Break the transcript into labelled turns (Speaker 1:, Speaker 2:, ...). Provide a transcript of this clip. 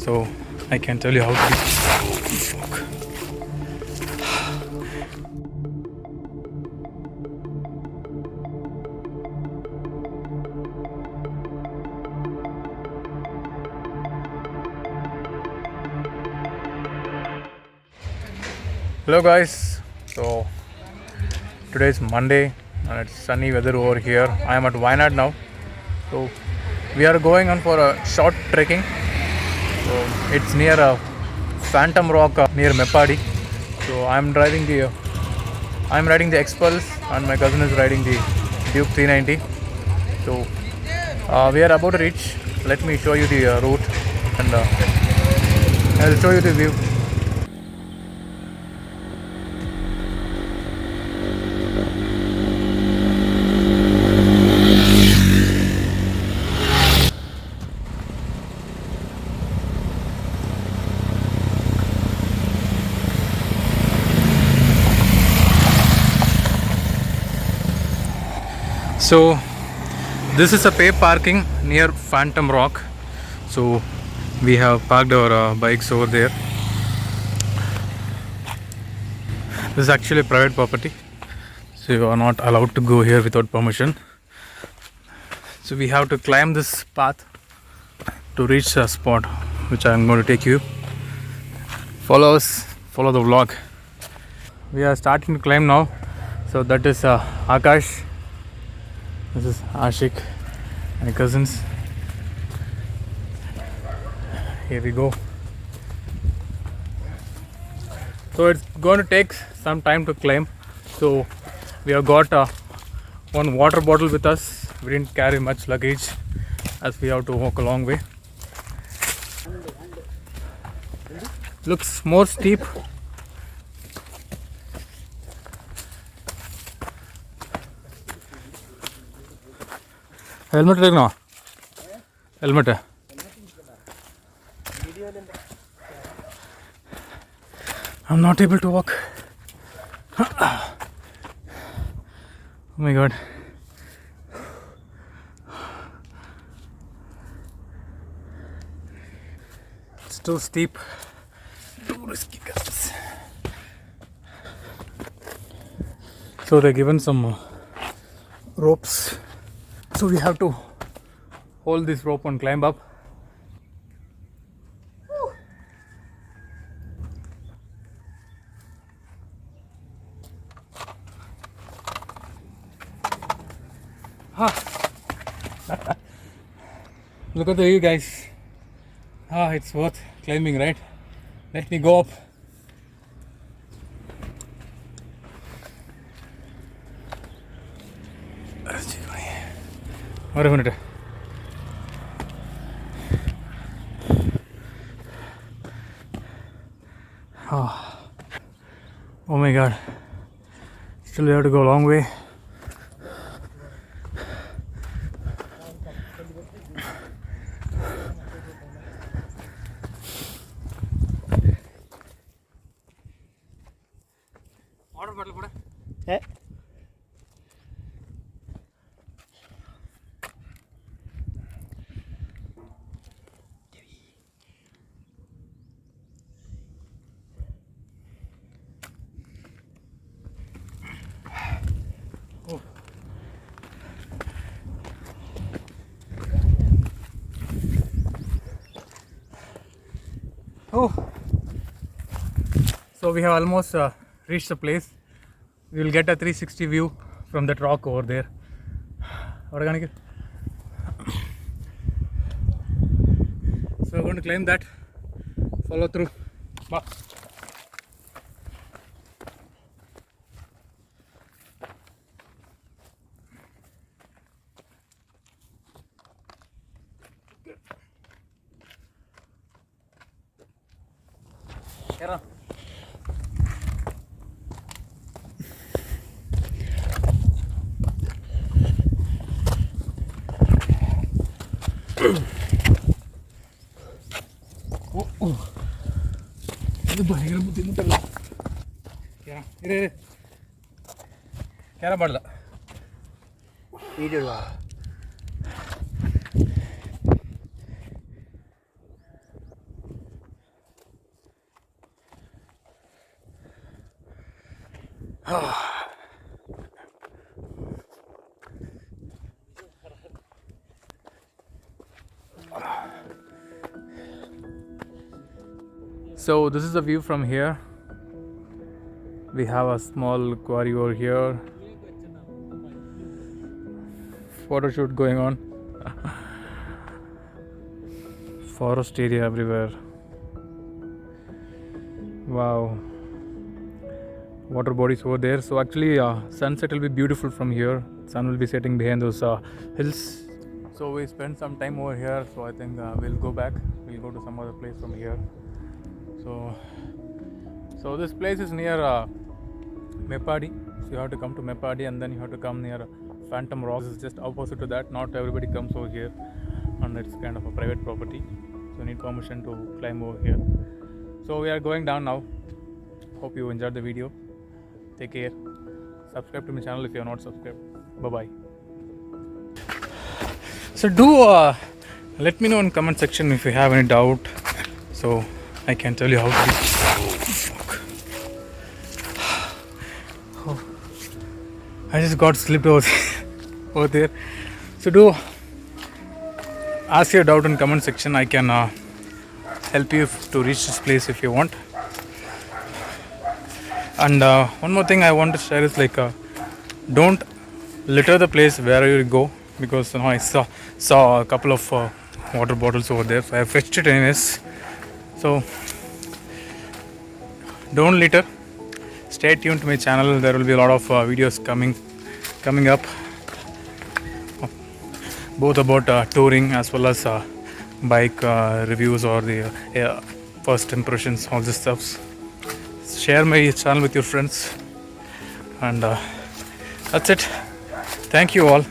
Speaker 1: so I can tell you how to do. Fuck. Hello guys, so today is Monday and it's sunny weather over here. I am at Wayanad now, so we are going on for a short trekking. So it's near a Phantom Rock near Mepadi. So I'm riding the Expulse and my cousin is riding the Duke 390. So we are about to reach. Let me show you the route and I'll show you the view. So this is a pay parking near Phantom Rock. So we have parked our bikes over there. This is actually private property, so you are not allowed to go here without permission. So we have to climb this path to reach a spot which I am going to take you. Follow the vlog. We are starting to climb now. So that is Akash. This is Ashik, my cousins. Here we go. So it's going to take some time to climb. So we have got one water bottle with us. We didn't carry much luggage as we have to walk a long way. Looks more steep. Helmet now. Helmet. I'm not able to walk. Oh my god. It's too steep. Too risky, guys. So they're given some ropes. So we have to hold this rope and climb up. Look at the view, guys. It's worth climbing, right? Let me go up. Wait a minute. Oh my god. Still we have to go a long way. So we have almost reached the place. We will get a 360 view from that rock over there. Organic. So we're going to climb that. Follow through. Bye. ഇത് ഭയങ്കര ബുദ്ധിമുട്ടല്ല. കയറാൻ പാടില്ല. Video So this is the view from here. We have a small quarry over here. Photo shoot going on. Forest area everywhere. Wow. Water bodies over there. So actually sunset will be beautiful from here. Sun will be setting behind those hills. So we spent some time over here. So I think we'll go back. We'll go to some other place from here. So this place is near Mepadi. So you have to come to Mepadi and then you have to come near Phantom Rocks. It's just opposite to that. Not everybody comes over here, and it's kind of a private property. So you need permission to climb over here. So we are going down now. Hope you enjoyed the video. Take care. Subscribe to my channel if you are not subscribed. Bye bye. So do let me know in comment section if you have any doubt, so I can tell you how to do. Oh, I just got slipped over there. So do ask your doubt in comment section. I can help you to reach this place if you want. And one more thing I want to share is like don't litter the place wherever you go, because I saw a couple of water bottles over there, so I fetched it anyways. So don't litter. Stay tuned to my channel. There will be a lot of videos coming up, both about touring as well as bike reviews or the first impressions, all this stuff. Share my channel with your friends, and that's it. Thank you all.